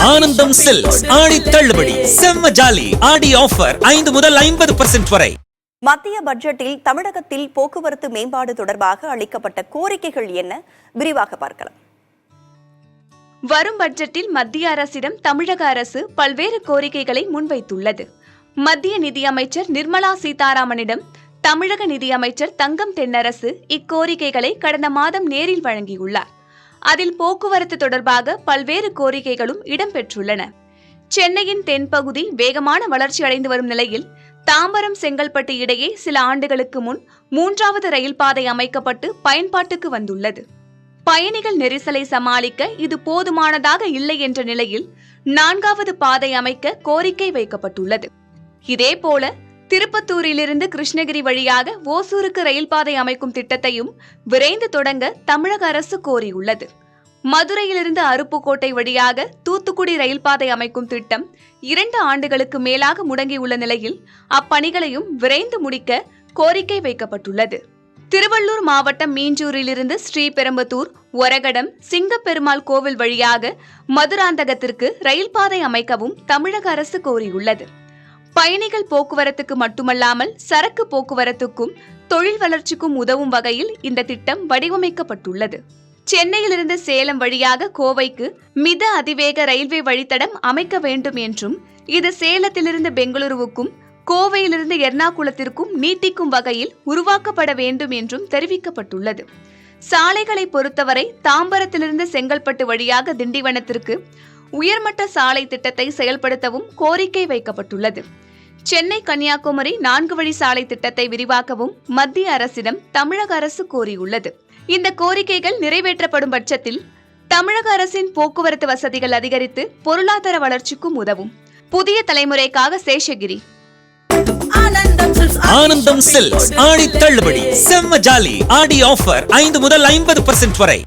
ஆனந்தம் சில்க்ஸ் ஆடி தள்ளுபடி செம்ம ஜாலி ஆடி ஆஃபர் 5 முதல் 50% வரை. மத்திய பட்ஜெட்டில் தமிழகத்தில் போக்குவரத்து மேம்பாடு தொடர்பாக அளிக்கப்பட்ட கோரிக்கைகள் என்ன? விரிவாக பார்க்கலாம். வரும் பட்ஜெட்டில் மத்திய அரசிடம் தமிழக அரசு பல்வேறு கோரிக்கைகளை முன்வைத்துள்ளது. மத்திய நிதியமைச்சர் நிர்மலா சீதாராமனிடம் தமிழக நிதியமைச்சர் தங்கம் தென்னரசு இக்கோரிக்கைகளை கடந்த மாதம் நேரில் வழங்கியுள்ளார். அதில் போக்குவரத்து தொடர்பாக பல்வேறு கோரிக்கைகளும் இடம்பெற்றுள்ளன. சென்னையின் தென்பகுதி வேகமான வளர்ச்சி அடைந்து வரும் நிலையில் தாம்பரம் செங்கல்பட்டு இடையே சில ஆண்டுகளுக்கு முன் 3வது ரயில் பாதை அமைக்கப்பட்டு பயன்பாட்டுக்கு வந்துள்ளது. பயணிகள் நெரிசலை சமாளிக்க இது போதுமானதாக இல்லை என்ற நிலையில் 4வது பாதை அமைக்க கோரிக்கை வைக்கப்பட்டுள்ளது. இதேபோல திருப்பத்தூரிலிருந்து கிருஷ்ணகிரி வழியாக ஓசூருக்கு ரயில் பாதை அமைக்கும் திட்டத்தையும் விரைந்து தொடங்க தமிழக அரசு கோரியுள்ளது. மதுரையிலிருந்து அருப்புக்கோட்டை வழியாக தூத்துக்குடி ரயில் பாதை அமைக்கும் திட்டம் 2 ஆண்டுகளுக்கு மேலாக முடங்கியுள்ள நிலையில் அப்பணிகளையும் விரைந்து முடிக்க கோரிக்கை வைக்கப்பட்டுள்ளது. திருவள்ளூர் மாவட்டம் மீஞ்சூரிலிருந்து ஸ்ரீபெரும்புதூர், ஒரகடம், சிங்கப்பெருமாள் கோவில் வழியாக மதுராந்தகத்திற்கு ரயில் பாதை அமைக்கவும் தமிழக அரசு கோரியுள்ளது. பயணிகள் போக்குவரத்துக்கு மட்டுமல்லாமல் சரக்கு போக்குவரத்துக்கும் தொழில் வளர்ச்சிக்கும் உதவும் வகையில் இந்த திட்டம் வடிவமைக்கப்பட்டுள்ளது. சென்னையிலிருந்து சேலம் வழியாக கோவைக்கு மித அதிவேக ரயில்வே வழித்தடம் அமைக்க வேண்டும் என்றும் இது சேலத்திலிருந்து பெங்களூருவுக்கும் கோவையிலிருந்து எர்ணாகுளத்திற்கும் நீட்டிக்கும் வகையில் உருவாக்கப்பட வேண்டும் என்றும் தெரிவிக்கப்பட்டுள்ளது. சாலைகளை பொறுத்தவரை தாம்பரத்திலிருந்து செங்கல்பட்டு வழியாக திண்டிவனத்திற்கு உயர்மட்ட சாலை திட்டத்தை செயல்படுத்தவும் கோரிக்கை வைக்கப்பட்டுள்ளது. சென்னை கன்னியாகுமரி 4 வழி சாலை திட்டத்தை விரிவாக்கவும் மத்திய அரசிடம் தமிழக அரசு கோரியுள்ளது. இந்த கோரிக்கைகள் நிறைவேற்றப்படும் பட்சத்தில் தமிழக அரசின் போக்குவரத்து வசதிகள் அதிகரித்து பொருளாதார வளர்ச்சிக்கும் உதவும். புதிய தலைமுறைக்காக சேஷகிரி. ஆனந்தம் சில்க்ஸ் ஆடி தள்ளுபடி செம்ம ஜாலி ஆடி ஆஃபர் 5 முதல் 50% வரை.